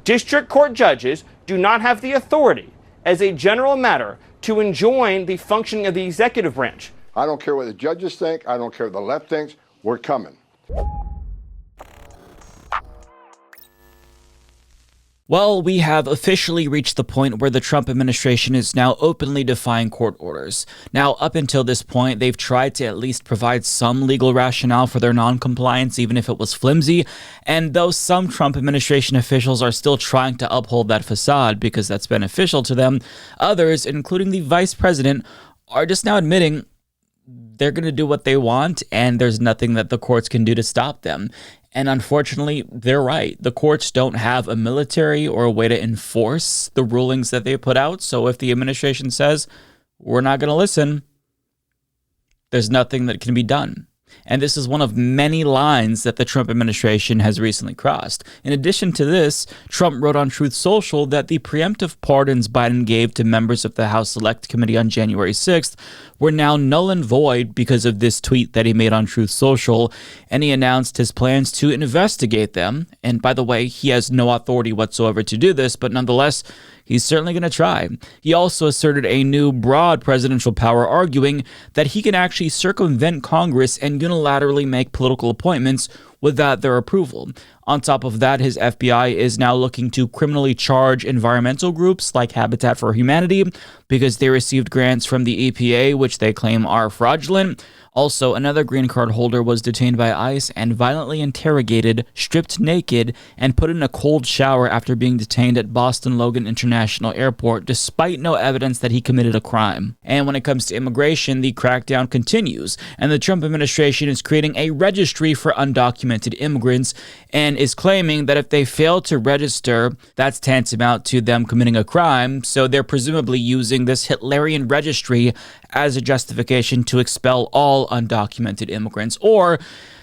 District court judges do not have the authority, as a general matter, to enjoin the functioning of the executive branch. I don't care what the judges think. I don't care what the left thinks. We're coming. Well, we have officially reached the point where the Trump administration is now openly defying court orders. Now, up until this point, they've tried to at least provide some legal rationale for their non-compliance, even if it was flimsy. And though some Trump administration officials are still trying to uphold that facade because that's beneficial to them, others, including the vice president, are just now admitting they're going to do what they want, and there's nothing that the courts can do to stop them. And unfortunately, they're right. The courts don't have a military or a way to enforce the rulings that they put out. So if the administration says, we're not going to listen, there's nothing that can be done. And this is one of many lines that the Trump administration has recently crossed. In addition to this, Trump wrote on Truth Social that the preemptive pardons Biden gave to members of the House Select Committee on January 6th were now null and void because of this tweet that he made on Truth Social, and he announced his plans to investigate them. And by the way, he has no authority whatsoever to do this, but nonetheless, he's certainly going to try. He also asserted a new broad presidential power, arguing that he can actually circumvent Congress and unilaterally make political appointments without their approval. On top of that, his FBI is now looking to criminally charge environmental groups like Habitat for Humanity because they received grants from the EPA, which they claim are fraudulent. Also, another green card holder was detained by ICE and violently interrogated, stripped naked, and put in a cold shower after being detained at Boston Logan International Airport, despite no evidence that he committed a crime. And when it comes to immigration, the crackdown continues, and the Trump administration is creating a registry for undocumented immigrants and is claiming that if they fail to register, that's tantamount to them committing a crime. So they're presumably using this Hitlerian registry as a justification to expel all undocumented immigrants or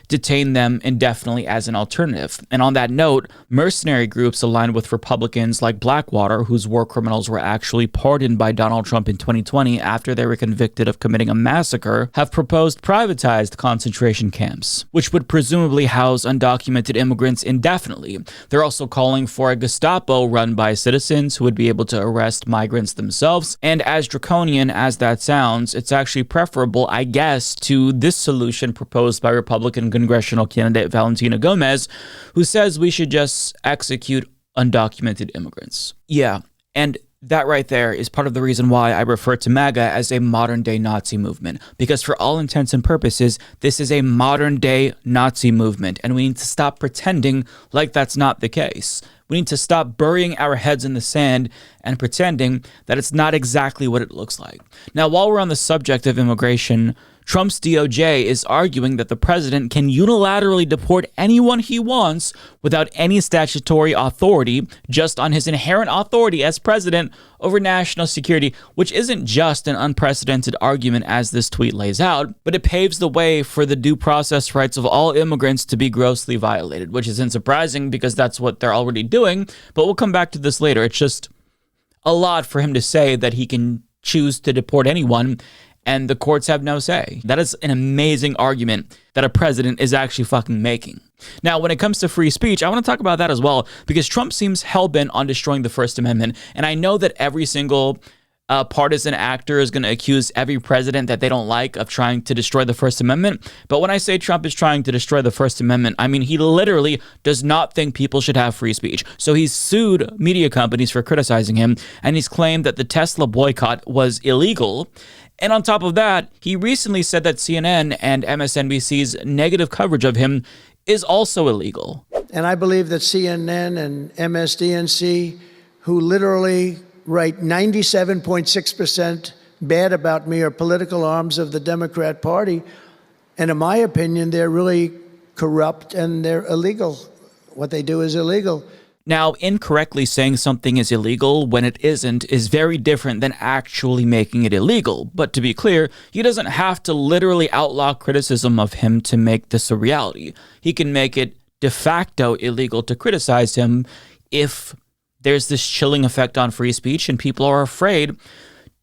detain them indefinitely as an alternative. And on that note, mercenary groups aligned with Republicans like Blackwater, whose war criminals were actually pardoned by Donald Trump in 2020 after they were convicted of committing a massacre, have proposed privatized concentration camps, which would presumably house undocumented immigrants indefinitely. They're also calling for a Gestapo run by citizens who would be able to arrest migrants themselves. And as draconian as that sounds, it's actually preferable, I guess, to this solution proposed by Republican congressional candidate Valentina Gomez, who says we should just execute undocumented immigrants. Yeah, and that right there is part of the reason why I refer to MAGA as a modern-day Nazi movement, because for all intents and purposes, this is a modern-day Nazi movement, and we need to stop pretending like that's not the case. We need to stop burying our heads in the sand and pretending that it's not exactly what it looks like. Now, while we're on the subject of immigration, Trump's DOJ is arguing that the president can unilaterally deport anyone he wants without any statutory authority, just on his inherent authority as president over national security, which isn't just an unprecedented argument as this tweet lays out, but it paves the way for the due process rights of all immigrants to be grossly violated, which isn't surprising because that's what they're already doing, but we'll come back to this later. It's just a lot for him to say that he can choose to deport anyone and the courts have no say. That is an amazing argument that a president is actually fucking making. Now, when it comes to free speech, I want to talk about that as well, because Trump seems hell-bent on destroying the First Amendment, and I know that every single partisan actor is going to accuse every president that they don't like of trying to destroy the First Amendment, but when I say Trump is trying to destroy the First Amendment, I mean he literally does not think people should have free speech. So he's sued media companies for criticizing him, and he's claimed that the Tesla boycott was illegal. And on top of that, he recently said that CNN and MSNBC's negative coverage of him is also illegal. And I believe that CNN and MSDNC, who literally write 97.6% bad about me, are political arms of the Democrat Party. And in my opinion, they're really corrupt and they're illegal. What they do is illegal. Now, incorrectly saying something is illegal when it isn't is very different than actually making it illegal. But to be clear, he doesn't have to literally outlaw criticism of him to make this a reality. He can make it de facto illegal to criticize him if there's this chilling effect on free speech and people are afraid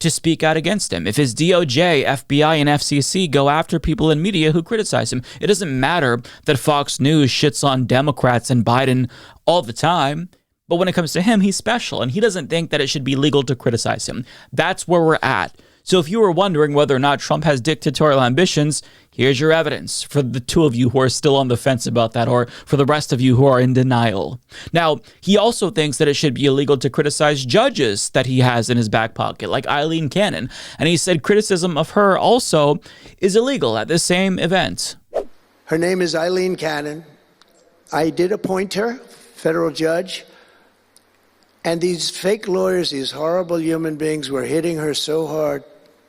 to speak out against him. If his DOJ, FBI, and FCC go after people in media who criticize him, it doesn't matter that Fox News shits on Democrats and Biden all the time. But when it comes to him, he's special, and he doesn't think that it should be legal to criticize him. That's where we're at. So if you were wondering whether or not Trump has dictatorial ambitions, here's your evidence for the two of you who are still on the fence about that, or for the rest of you who are in denial. Now, he also thinks that it should be illegal to criticize judges that he has in his back pocket, like Eileen Cannon. And he said criticism of her also is illegal at the same event. Her name is Eileen Cannon. I did appoint her, federal judge. And these fake lawyers, these horrible human beings, were hitting her so hard,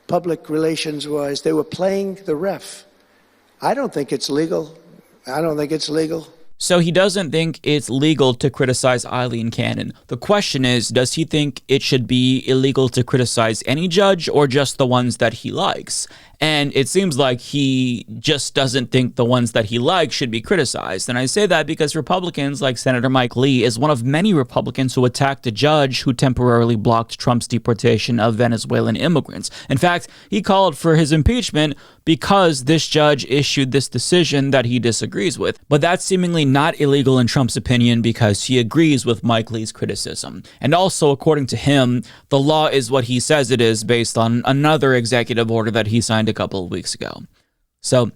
public relations-wise. They were playing the ref. I don't think it's legal. I don't think it's legal. So he doesn't think it's legal to criticize Eileen Cannon. The question is, does he think it should be illegal to criticize any judge or just the ones that he likes? And it seems like he just doesn't think the ones that he likes should be criticized. And I say that because Republicans like Senator Mike Lee is one of many Republicans who attacked a judge who temporarily blocked Trump's deportation of Venezuelan immigrants. In fact, he called for his impeachment because this judge issued this decision that he disagrees with. But that's seemingly not illegal in Trump's opinion because he agrees with Mike Lee's criticism. And also, according to him, the law is what he says it is based on another executive order that he signed a couple of weeks ago. So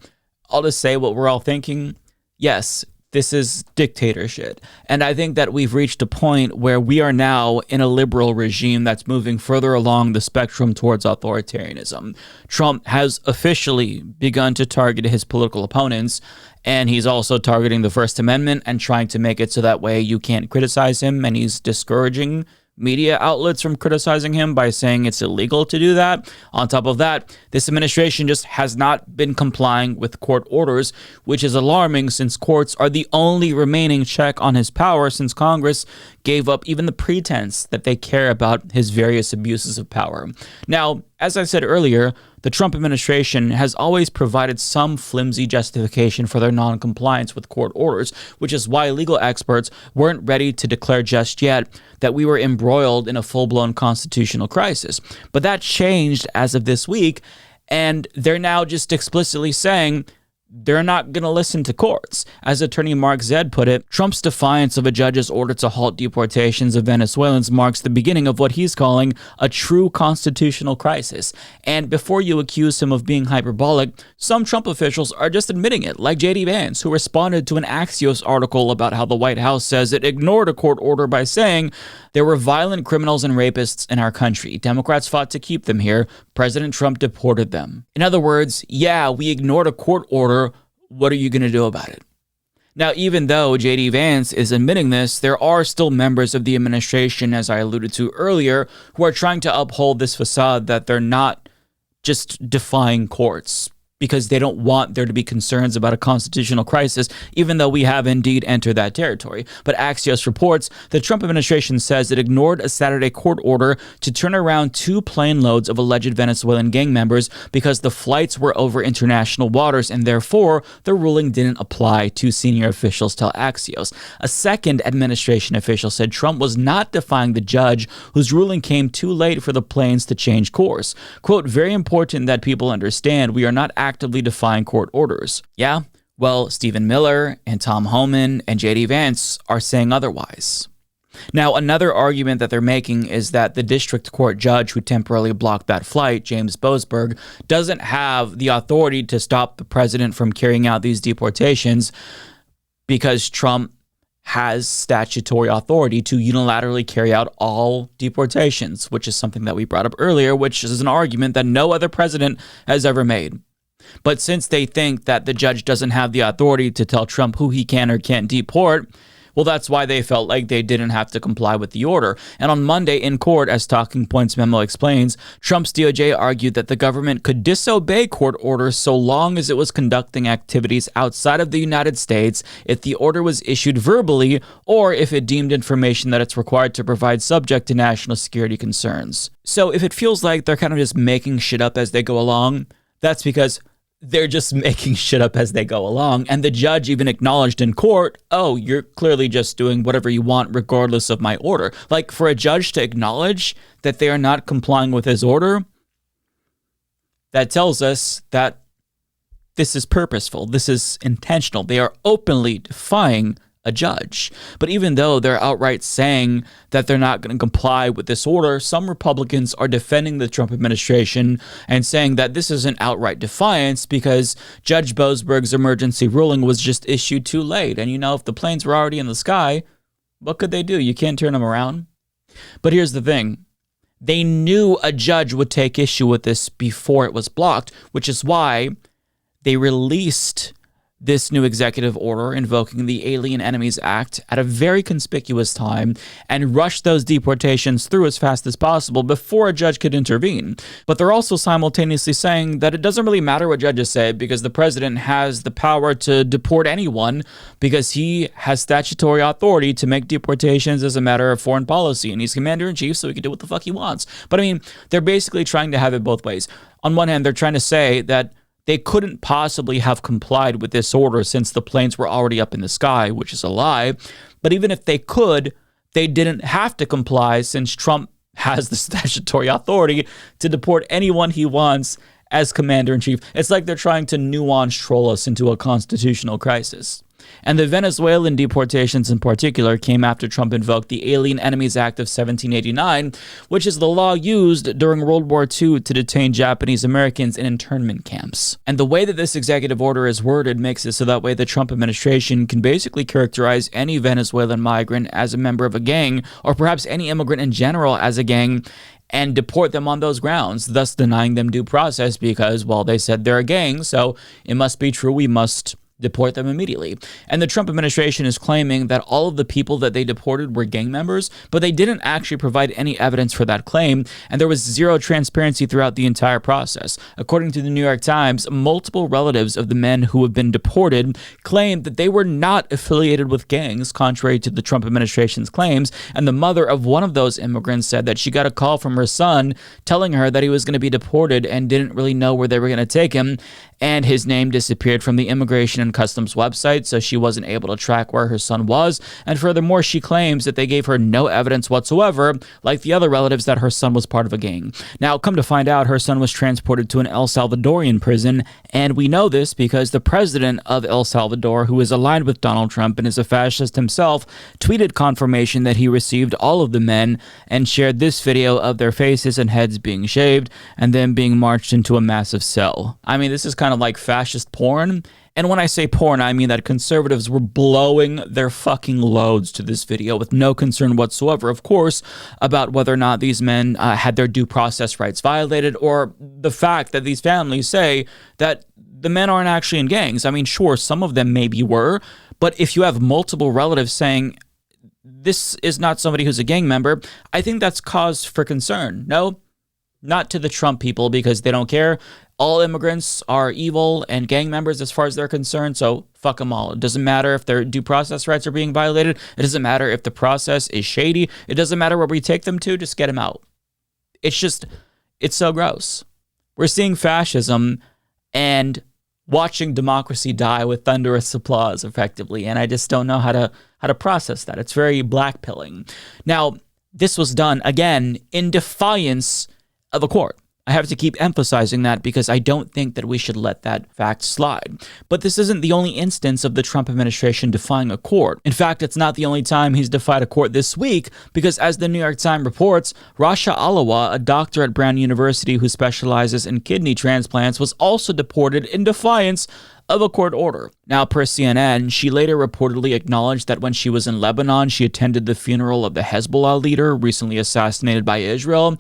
I'll just say what we're all thinking. Yes, this is dictatorship. And I think that we've reached a point where we are now in a liberal regime that's moving further along the spectrum towards authoritarianism. Trump has officially begun to target his political opponents, and he's also targeting the First Amendment and trying to make it so that way you can't criticize him, and he's discouraging media outlets from criticizing him by saying it's illegal to do that. On top of that, this administration just has not been complying with court orders, which is alarming since courts are the only remaining check on his power since Congress gave up even the pretense that they care about his various abuses of power. Now, as I said earlier, the Trump administration has always provided some flimsy justification for their non-compliance with court orders, which is why legal experts weren't ready to declare just yet that we were embroiled in a full-blown constitutional crisis. But that changed as of this week, and they're now just explicitly saying they're not going to listen to courts. As attorney Mark Zaid put it, Trump's defiance of a judge's order to halt deportations of Venezuelans marks the beginning of what he's calling a true constitutional crisis. And before you accuse him of being hyperbolic, some Trump officials are just admitting it, like J.D. Vance, who responded to an Axios article about how the White House says it ignored a court order by saying there were violent criminals and rapists in our country. Democrats fought to keep them here. President Trump deported them. In other words, yeah, we ignored a court order. What are you going to do about it? Now, even though J.D. Vance is admitting this, there are still members of the administration, as I alluded to earlier, who are trying to uphold this facade that they're not just defying courts because they don't want there to be concerns about a constitutional crisis, even though we have indeed entered that territory. But Axios reports the Trump administration says it ignored a Saturday court order to turn around 2 plane loads of alleged Venezuelan gang members because the flights were over international waters, and therefore the ruling didn't apply, to senior officials tell Axios. A second administration official said Trump was not defying the judge whose ruling came too late for the planes to change course. Quote, very important that people understand we are not actively defying court orders. Yeah? Well, Stephen Miller and Tom Homan and J.D. Vance are saying otherwise. Now, another argument that they're making is that the district court judge who temporarily blocked that flight, James Boasberg, doesn't have the authority to stop the president from carrying out these deportations because Trump has statutory authority to unilaterally carry out all deportations, which is something that we brought up earlier, which is an argument that no other president has ever made. But since they think that the judge doesn't have the authority to tell Trump who he can or can't deport, well, that's why they felt like they didn't have to comply with the order. And on Monday in court, as Talking Points memo explains, Trump's DOJ argued that the government could disobey court orders so long as it was conducting activities outside of the United States if the order was issued verbally or if it deemed information that it's required to provide subject to national security concerns. So if it feels like they're kind of just making shit up as they go along, that's because they're just making shit up as they go along. And the judge even acknowledged in court, oh, you're clearly just doing whatever you want regardless of my order. Like, for a judge to acknowledge that they are not complying with his order, that tells us that this is purposeful. This is intentional. They are openly defying a judge. But even though they're outright saying that they're not going to comply with this order, some Republicans are defending the Trump administration and saying that this is an outright defiance because Judge Boasberg's emergency ruling was just issued too late. And if the planes were already in the sky, what could they do? You can't turn them around. But here's the thing. They knew a judge would take issue with this before it was blocked, which is why they released this new executive order invoking the Alien Enemies Act at a very conspicuous time and rushed those deportations through as fast as possible before a judge could intervene. But they're also simultaneously saying that it doesn't really matter what judges say because the president has the power to deport anyone because he has statutory authority to make deportations as a matter of foreign policy, and he's commander-in-chief, so he can do what the fuck he wants. But they're basically trying to have it both ways. On one hand, they're trying to say that they couldn't possibly have complied with this order since the planes were already up in the sky, which is a lie. But even if they could, they didn't have to comply since Trump has the statutory authority to deport anyone he wants as commander-in-chief. It's like they're trying to nuance troll us into a constitutional crisis. And the Venezuelan deportations in particular came after Trump invoked the Alien Enemies Act of 1789, which is the law used during World War II to detain Japanese Americans in internment camps. And the way that this executive order is worded makes it so that way the Trump administration can basically characterize any Venezuelan migrant as a member of a gang, or perhaps any immigrant in general as a gang, and deport them on those grounds, thus denying them due process because, well, they said they're a gang, so it must be true we must deport them immediately. And the Trump administration is claiming that all of the people that they deported were gang members, but they didn't actually provide any evidence for that claim, and there was zero transparency throughout the entire process. According to the New York Times, multiple relatives of the men who have been deported claimed that they were not affiliated with gangs, contrary to the Trump administration's claims, and the mother of one of those immigrants said that she got a call from her son telling her that he was going to be deported and didn't really know where they were going to take him, and his name disappeared from the Immigration and Customs website, so she wasn't able to track where her son was. And furthermore, she claims that they gave her no evidence whatsoever, like the other relatives, that her son was part of a gang. Now, come to find out, her son was transported to an El Salvadorian prison, and we know this because the president of El Salvador, who is aligned with Donald Trump and is a fascist himself, tweeted confirmation that he received all of the men and shared this video of their faces and heads being shaved and then being marched into a massive cell. This is kind of like fascist porn. And when I say porn, I mean that conservatives were blowing their fucking loads to this video with no concern whatsoever, of course, about whether or not these men had their due process rights violated, or the fact that these families say that the men aren't actually in gangs. Sure, some of them maybe were, but if you have multiple relatives saying this is not somebody who's a gang member, I think that's cause for concern. No, not to the Trump people, because they don't care. All immigrants are evil and gang members as far as they're concerned, so fuck them all. It doesn't matter if their due process rights are being violated. It doesn't matter if the process is shady. It doesn't matter where we take them to, just get them out. It's so gross. We're seeing fascism and watching democracy die with thunderous applause, effectively, and I just don't know how to process that. It's very blackpilling. Now, this was done, again, in defiance of a court. I have to keep emphasizing that because I don't think that we should let that fact slide. But this isn't the only instance of the Trump administration defying a court. In fact, it's not the only time he's defied a court this week, because as the New York Times reports, Rasha Alawa, a doctor at Brown University who specializes in kidney transplants, was also deported in defiance of a court order. Now, per CNN, she later reportedly acknowledged that when she was in Lebanon, she attended the funeral of the Hezbollah leader recently assassinated by Israel,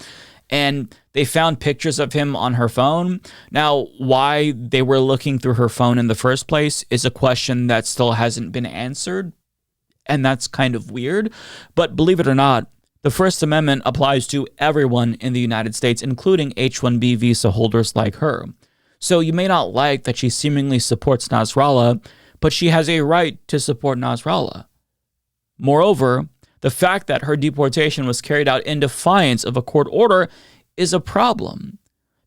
and they found pictures of him on her phone. Now, why they were looking through her phone in the first place is a question that still hasn't been answered, and that's kind of weird. But believe it or not, the First Amendment applies to everyone in the United States, including H-1B visa holders like her. So you may not like that she seemingly supports Nasrallah, but she has a right to support Nasrallah. Moreover, the fact that her deportation was carried out in defiance of a court order is a problem.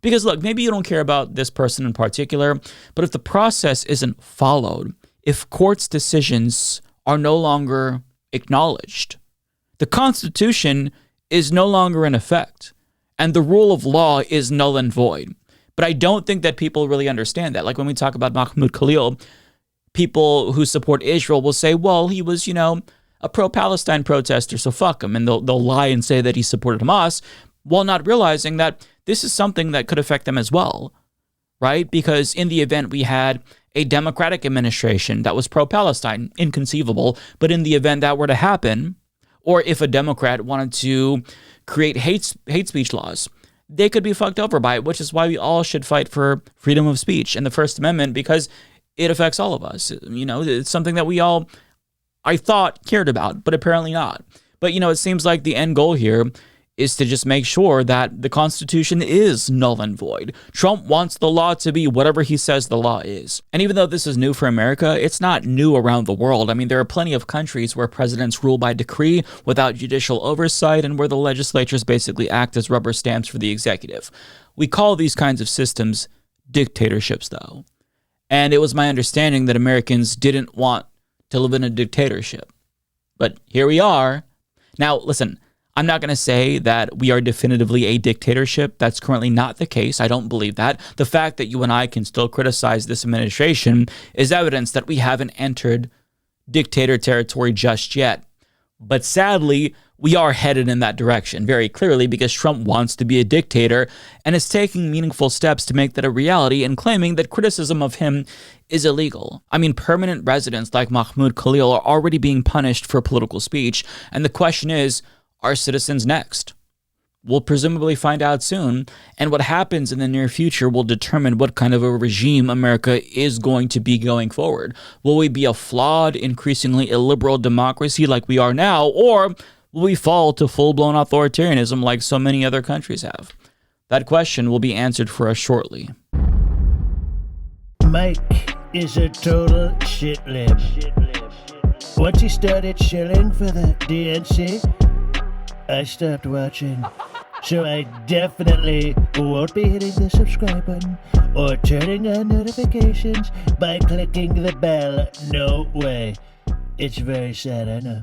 Because look, maybe you don't care about this person in particular, but if the process isn't followed, if courts' decisions are no longer acknowledged, the Constitution is no longer in effect, and the rule of law is null and void. But I don't think that people really understand that. Like when we talk about Mahmoud Khalil, people who support Israel will say, well, he was, a pro-Palestine protester, so fuck him. And they'll lie and say that he supported Hamas, while not realizing that this is something that could affect them as well, right? Because in the event we had a Democratic administration that was pro-Palestine, inconceivable, but in the event that were to happen, or if a Democrat wanted to create hate speech laws, they could be fucked over by it, which is why we all should fight for freedom of speech and the First Amendment, because it affects all of us. It's something that we all, I thought, cared about, but apparently not. But, it seems like the end goal here is to just make sure that the Constitution is null and void. Trump wants the law to be whatever he says the law is. And even though this is new for America, it's not new around the world. I mean, there are plenty of countries where presidents rule by decree without judicial oversight and where the legislatures basically act as rubber stamps for the executive. We call these kinds of systems dictatorships, though. And it was my understanding that Americans didn't want to live in a dictatorship. But here we are. Now, listen, I'm not going to say that we are definitively a dictatorship. That's currently not the case. I don't believe that. The fact that you and I can still criticize this administration is evidence that we haven't entered dictator territory just yet. But sadly, we are headed in that direction very clearly because Trump wants to be a dictator and is taking meaningful steps to make that a reality and claiming that criticism of him is illegal. I mean, permanent residents like Mahmoud Khalil are already being punished for political speech. And the question is, are citizens next? We'll presumably find out soon, and what happens in the near future will determine what kind of a regime America is going to be going forward. Will we be a flawed, increasingly illiberal democracy like we are now, or will we fall to full-blown authoritarianism like so many other countries have? That question will be answered for us shortly. Mike is a total shitlib. Once he started shilling for the DNC, I stopped watching. So I definitely won't be hitting the subscribe button or turning on notifications by clicking the bell. No way. It's very sad, I know.